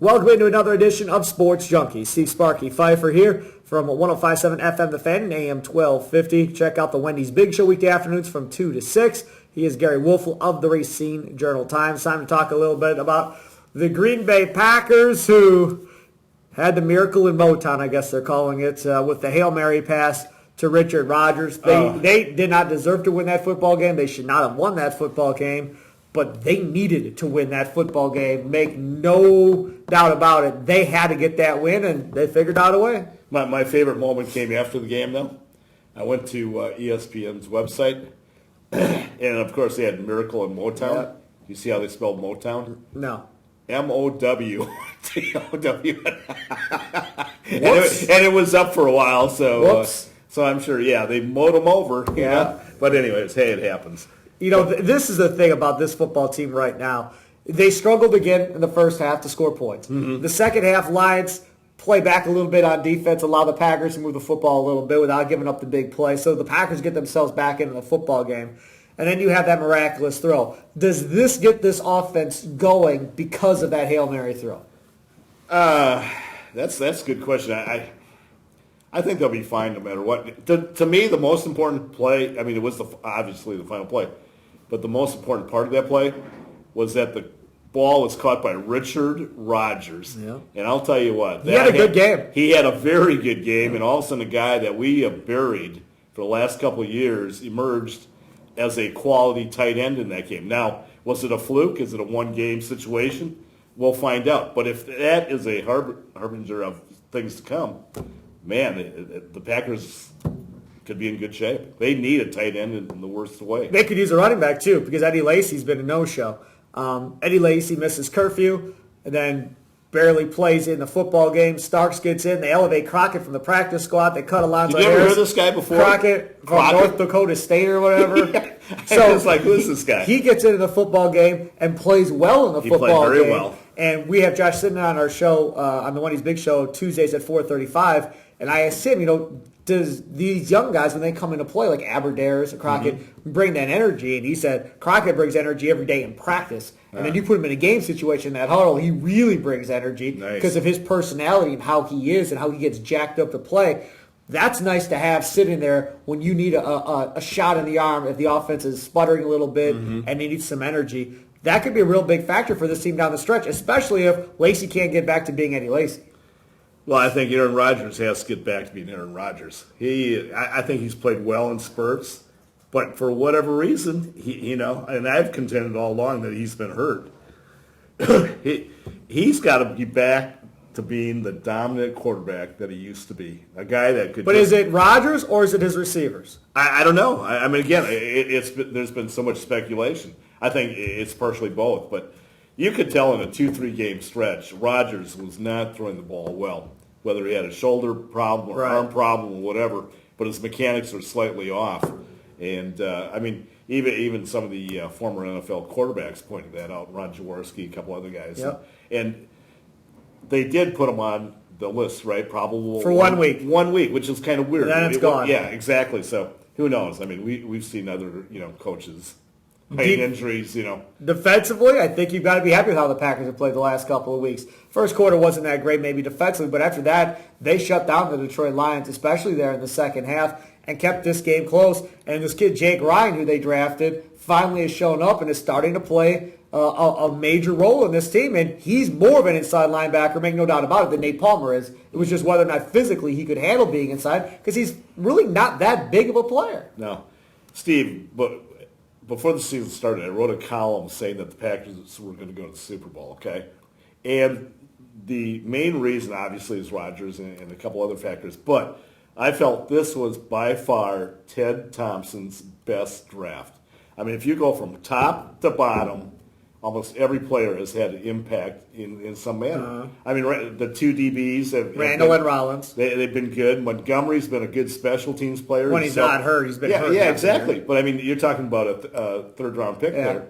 Welcome into another edition of Sports Junkies. Steve Sparky Fifer here from 105.7 FM The Fan and AM 1250. Check out the Wendy's Big Show weekday afternoons from 2 to 6. He is Gery Woelfel of the Racine Journal-Times. Time to talk a little bit about the Green Bay Packers, who had the miracle in Motown, I guess they're calling it, with the Hail Mary pass to Richard Rodgers. They did not deserve to win that football game. They should not have won that football game. But they needed to win that football game. Make no doubt about it. They had to get that win, and they figured out a way. My favorite moment came after the game, though. I went to ESPN's website, and, of course, they had Miracle in Motown. Yeah. You see how they spelled Motown? No. M-O-W-T-O-W. Whoops. And it was up for a while, so Whoops. So I'm sure, they mowed them over. Yeah. But anyways, hey, it happens. You know, this is the thing about this football team right now. They struggled again in the first half to score points. Mm-hmm. The second half, Lions play back a little bit on defense, allow the Packers to move the football a little bit without giving up the big play. So the Packers get themselves back into the football game. And then you have that miraculous throw. Does this get this offense going because of that Hail Mary throw? That's a good question. I think they'll be fine no matter what. To me, the most important play, it was obviously the final play, but the most important part of that play was that the ball was caught by Richard Rodgers. Yeah. And I'll tell you what. He had a good game. He had a very good game, and all of a sudden a guy that we have buried for the last couple of years emerged as a quality tight end in that game. Now, was it a fluke? Is it a one-game situation? We'll find out. But if that is a harbinger of things to come, man, the Packers could be in good shape. They need a tight end in the worst way. They could use a running back, too, because Eddie Lacy's been a no-show. Eddie Lacy misses curfew and then barely plays in the football game. Starks gets in. They elevate Crockett from the practice squad. They cut Alonzo Did you ever Harris. hear this guy before? Crockett from North Dakota State or whatever. Yeah. So it's like, who's this guy? He gets into the football game and plays well in the football game. He played very well. And we have Josh Sidman on our show, on the Wendy's Big Show, Tuesdays at 4:35. And I asked him, does these young guys, when they come into play, like Aberdare and Crockett, bring that energy? And he said Crockett brings energy every day in practice. And then you put him in a game situation in that huddle, he really brings energy because of his personality and how he is and how he gets jacked up to play. That's nice to have sitting there when you need a shot in the arm if the offense is sputtering a little bit and they need some energy. That could be a real big factor for this team down the stretch, especially if Lacy can't get back to being Eddie Lacy. Well, I think Aaron Rodgers has to get back to being Aaron Rodgers. I think he's played well in spurts, but for whatever reason, and I've contended all along that he's been hurt. He's got to be back to being the dominant quarterback that he used to be, a guy that could. But is it Rodgers or is it his receivers? I don't know. Again, there's been so much speculation. I think it's partially both, but you could tell in a 2-3 game stretch, Rodgers was not throwing the ball well, whether he had a shoulder problem or arm problem or whatever, but his mechanics are slightly off. And, even some of the former NFL quarterbacks pointed that out, Ron Jaworski, a couple other guys. Yep. And they did put him on the list, right? Probably for 1 week. 1 week, which is kind of weird. And then it's gone. Yeah, exactly. So who knows? We've seen other, coaches pain injuries, Defensively, I think you've got to be happy with how the Packers have played the last couple of weeks. First quarter wasn't that great maybe defensively, but after that, they shut down the Detroit Lions, especially there in the second half, and kept this game close. And this kid, Jake Ryan, who they drafted, finally has shown up and is starting to play a major role in this team. And he's more of an inside linebacker, make no doubt about it, than Nate Palmer is. It was just whether or not physically he could handle being inside, because he's really not that big of a player. No. Steve, but before the season started, I wrote a column saying that the Packers were going to go to the Super Bowl, okay? And the main reason, obviously, is Rodgers and a couple other factors. But I felt this was by far Ted Thompson's best draft. If you go from top to bottom, almost every player has had an impact in some manner. The two DBs have Randall and Rollins. They've been good. Montgomery's been a good special teams player. When he's not hurt, he's been hurt. Yeah, exactly. Year. But you're talking about a third-round pick there.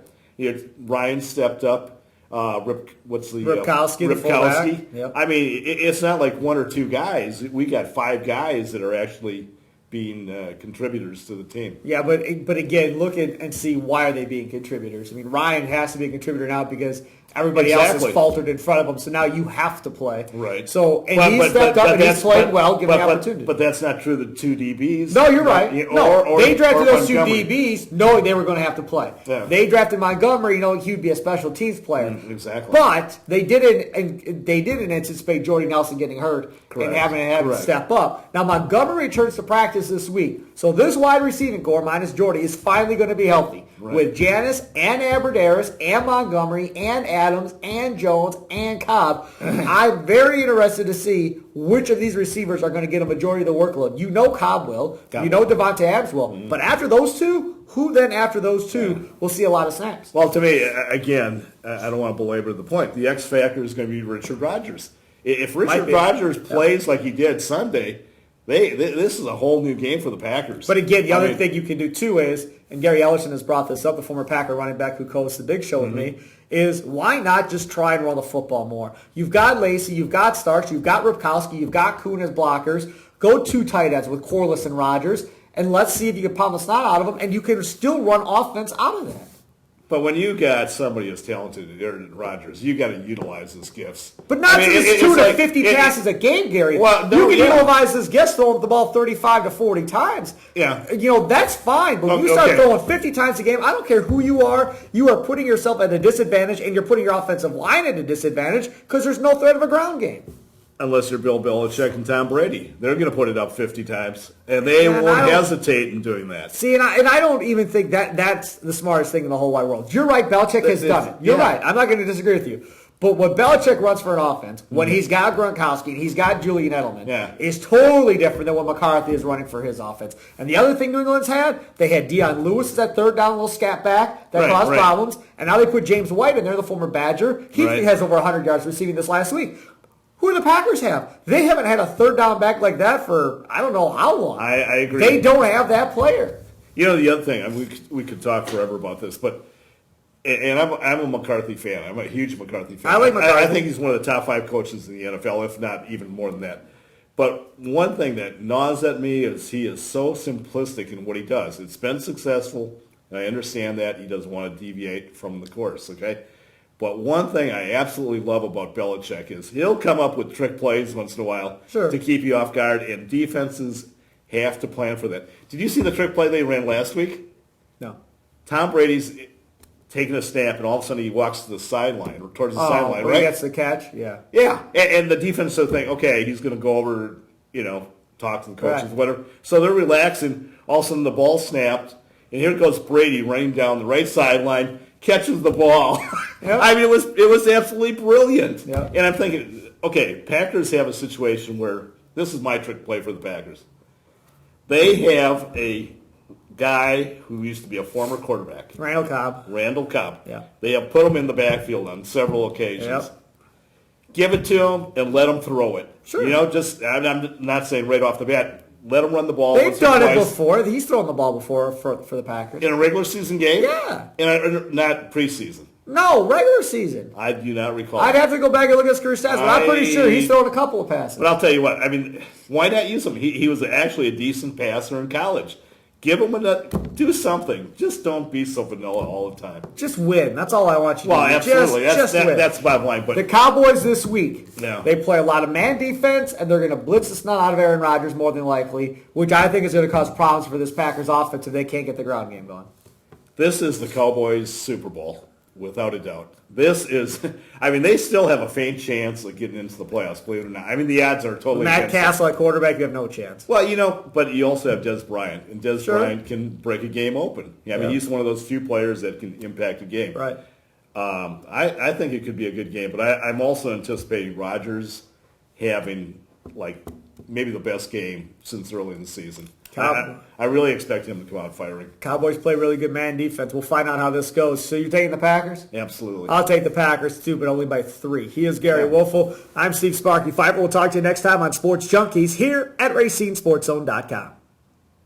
Ryan stepped up. Ripkowski? Ripkowski. Yep. It's not like one or two guys. We got 5 guys that are actually being contributors to the team. Yeah, but again, look at and see why are they being contributors. Ryan has to be a contributor now because Everybody else has Exactly. faltered in front of him, so now you have to play. Right. So, and he stepped up and he's played well, given the opportunity. But that's not true of the two DBs. No, you're right. They drafted those two Montgomery. DBs knowing they were going to have to play. Yeah. They drafted Montgomery knowing he would be a special teams player. Exactly. But they didn't anticipate Jordy Nelson getting hurt and having to step up. Now, Montgomery returns to practice this week. So this wide receiving core, minus Jordy, is finally going to be healthy. Right. With Janis and Aberderis and Montgomery and Adams and Jones and Cobb. I'm very interested to see which of these receivers are going to get a majority of the workload. You know Cobb will. You know Devontae Adams will. Mm-hmm. But after those two, who then after those two will see a lot of snaps? Well, to me, again, I don't want to belabor the point. The X factor is going to be Richard Rodgers. If Richard Rodgers plays like he did Sunday, this is a whole new game for the Packers. But again, the other thing you can do too is, and Gary Ellerson has brought this up, the former Packer running back who co-hosts the Big Show with me, is why not just try and run the football more? You've got Lacey, you've got Starks, you've got Ripkowski, you've got Kuhn as blockers. Go two tight ends with Corliss and Rodgers, and let's see if you can pound the snot out of them, and you can still run offense out of that. But when you got somebody as talented as Aaron Rodgers, you got to utilize his gifts. But not to the tune of 50 passes a game, Gary. Well, you can utilize his gifts throwing the ball 35 to 40 times. Yeah. That's fine. But when you start throwing 50 times a game, I don't care who you are putting yourself at a disadvantage, and you're putting your offensive line at a disadvantage because there's no threat of a ground game. Unless you're Bill Belichick and Tom Brady. They're going to put it up 50 times. And they won't hesitate in doing that. See, and I don't even think that's the smartest thing in the whole wide world. You're right, Belichick has done it. You're right. I'm not going to disagree with you. But what Belichick runs for an offense, when he's got Gronkowski and he's got Julian Edelman, is totally different than what McCarthy is running for his offense. And the other thing New England's had, they had Deion Lewis as that third down little scat back that caused problems. And now they put James White in there, the former Badger. He has over 100 yards receiving this last week. Who do the Packers have? They haven't had a third down back like that for I don't know how long. I agree. They don't have that player. The other thing, we could talk forever about this, but and I'm a McCarthy fan. I'm a huge McCarthy fan. I like McCarthy. I think he's one of the top 5 coaches in the NFL, if not even more than that. But one thing that gnaws at me is he is so simplistic in what he does. It's been successful, and I understand that. He doesn't want to deviate from the course, okay? But one thing I absolutely love about Belichick is he'll come up with trick plays once in a while to keep you off guard, and defenses have to plan for that. Did you see the trick play they ran last week? No. Tom Brady's taking a snap, and all of a sudden he walks to the sideline, or towards the sideline, right? He gets the catch, yeah. Yeah, and the defense will think, okay, he's going to go over, talk to the coaches, whatever. So they're relaxing. All of a sudden the ball snapped, and here goes Brady running down the right sideline, catches the ball. I mean, it was absolutely brilliant. Yep. And I'm thinking, okay, Packers have a situation where this is my trick play for the Packers. They have a guy who used to be a former quarterback. Randall Cobb. Yeah. They have put him in the backfield on several occasions. Yep. Give it to him and let him throw it. Sure. I'm not saying right off the bat, let him run the ball. They've done it before. He's thrown the ball before for the Packers. In a regular season game? Yeah. Not preseason. No, regular season. I do not recall. I'd have to go back and look at his career stats, but I'm pretty sure he's thrown a couple of passes. But I'll tell you what, I mean, why not use him? He was actually a decent passer in college. Give him do something. Just don't be so vanilla all the time. Just win. That's all I want you to do. Well, absolutely. Just win. That's the bottom line. But the Cowboys this week, No. They play a lot of man defense, and they're going to blitz the snot out of Aaron Rodgers more than likely, which I think is going to cause problems for this Packers offense if they can't get the ground game going. This is the Cowboys' Super Bowl, without a doubt. This is, I mean, they still have a faint chance of getting into the playoffs, believe it or not. I mean, the odds are totally Matt Castle at quarterback, you have no chance. Well, but you also have Des Bryant, and Des Bryant can break a game open. I mean, he's one of those few players that can impact a game. Right. I think it could be a good game, but I'm also anticipating Rodgers having, maybe the best game since early in the season. I really expect him to come out firing. Cowboys play really good man defense. We'll find out how this goes. So you're taking the Packers? Absolutely. I'll take the Packers too, but only by 3. He is Gery Woelfel. I'm Steve Sparky Fifer. We'll talk to you next time on Sports Junkies here at RacineSportsZone.com.